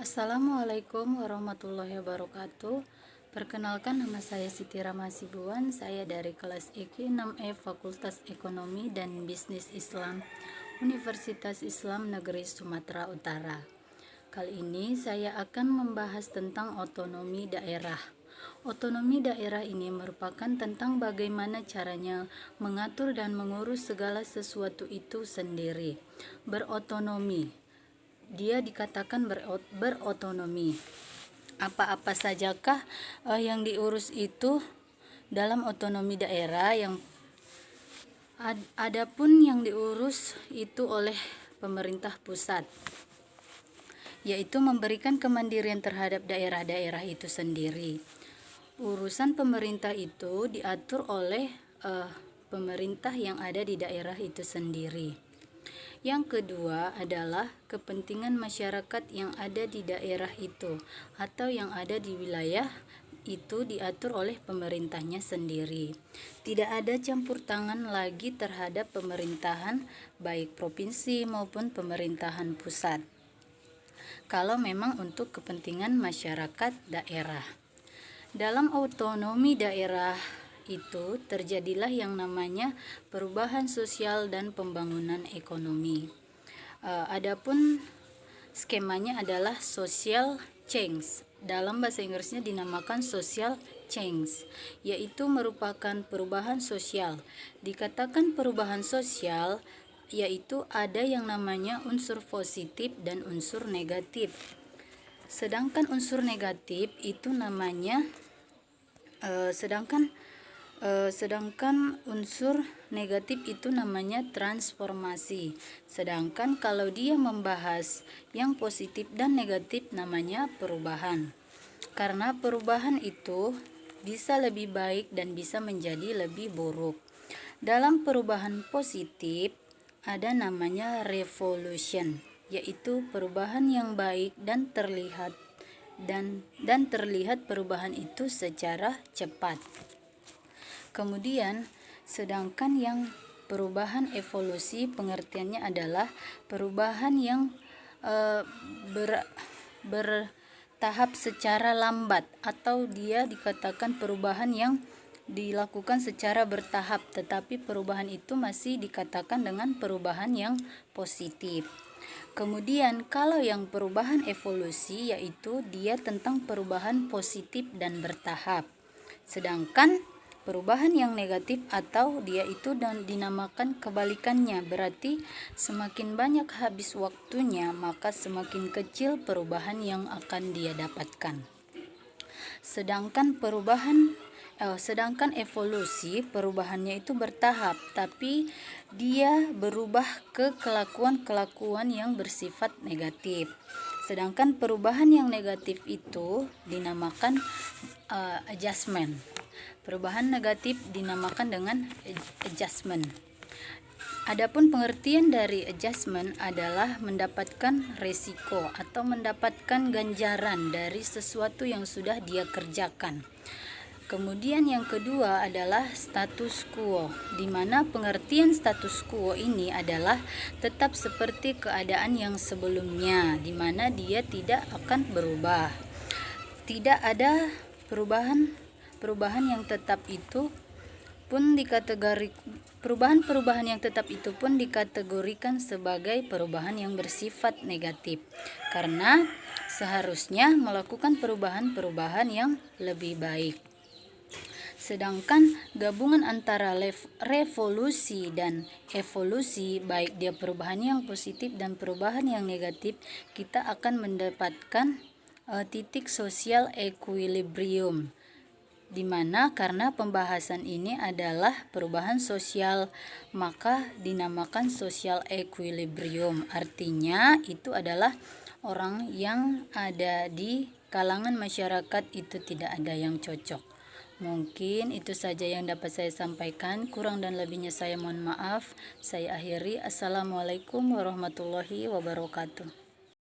Assalamualaikum warahmatullahi wabarakatuh. Perkenalkan, nama saya Siti Rama Sibuan. Saya dari kelas EQ6E Fakultas Ekonomi dan Bisnis Islam Universitas Islam Negeri Sumatera Utara. Kali ini saya akan membahas tentang otonomi daerah. Otonomi daerah ini merupakan tentang bagaimana caranya mengatur dan mengurus segala sesuatu itu sendiri. Berotonomi. Dia dikatakan berotonomi. Apa-apa sajakah yang diurus itu dalam otonomi daerah, adapun yang diurus itu oleh pemerintah pusat, yaitu memberikan kemandirian terhadap daerah-daerah itu sendiri. Urusan pemerintah itu diatur oleh pemerintah yang ada di daerah itu sendiri. Yang kedua adalah kepentingan masyarakat yang ada di daerah itu atau yang ada di wilayah itu diatur oleh pemerintahnya sendiri. Tidak ada campur tangan lagi terhadap pemerintahan baik provinsi maupun pemerintahan pusat, kalau memang untuk kepentingan masyarakat daerah. Dalam otonomi daerah itu terjadilah yang namanya perubahan sosial dan pembangunan ekonomi. Adapun skemanya adalah social change. Dalam bahasa Inggrisnya dinamakan social change, yaitu merupakan perubahan sosial. Dikatakan perubahan sosial yaitu ada yang namanya unsur positif dan unsur negatif. Sedangkan unsur negatif itu namanya sedangkan unsur negatif itu namanya transformasi. Sedangkan kalau dia membahas yang positif dan negatif namanya perubahan. Karena perubahan itu bisa lebih baik dan bisa menjadi lebih buruk. Dalam perubahan positif ada namanya revolution, yaitu perubahan yang baik dan terlihat perubahan itu secara cepat. Kemudian sedangkan yang perubahan evolusi pengertiannya adalah perubahan yang bertahap secara lambat, atau dia dikatakan perubahan yang dilakukan secara bertahap, tetapi perubahan itu masih dikatakan dengan perubahan yang positif. Kemudian kalau yang perubahan evolusi yaitu dia tentang perubahan positif dan bertahap. Sedangkan perubahan yang negatif atau dia itu dinamakan kebalikannya, berarti semakin banyak habis waktunya maka semakin kecil perubahan yang akan dia dapatkan. Sedangkan evolusi perubahannya itu bertahap, tapi dia berubah ke kelakuan-kelakuan yang bersifat negatif. Sedangkan perubahan yang negatif itu dinamakan adjustment. Perubahan negatif dinamakan dengan adjustment. Adapun pengertian dari adjustment adalah mendapatkan resiko atau mendapatkan ganjaran dari sesuatu yang sudah dia kerjakan. Kemudian yang kedua adalah status quo, di mana pengertian status quo ini adalah tetap seperti keadaan yang sebelumnya, di mana dia tidak akan berubah. Tidak ada perubahan yang tetap itu pun perubahan yang tetap itu pun dikategorikan sebagai perubahan yang bersifat negatif, karena seharusnya melakukan perubahan yang lebih baik. Sedangkan gabungan antara revolusi dan evolusi, baik dia perubahan yang positif dan perubahan yang negatif, kita akan mendapatkan titik sosial equilibrium, di mana karena pembahasan ini adalah perubahan sosial maka dinamakan social equilibrium. Artinya itu adalah orang yang ada di kalangan masyarakat itu tidak ada yang cocok. Mungkin itu saja yang dapat saya sampaikan. Kurang dan lebihnya saya mohon maaf. Saya akhiri. Assalamualaikum warahmatullahi wabarakatuh.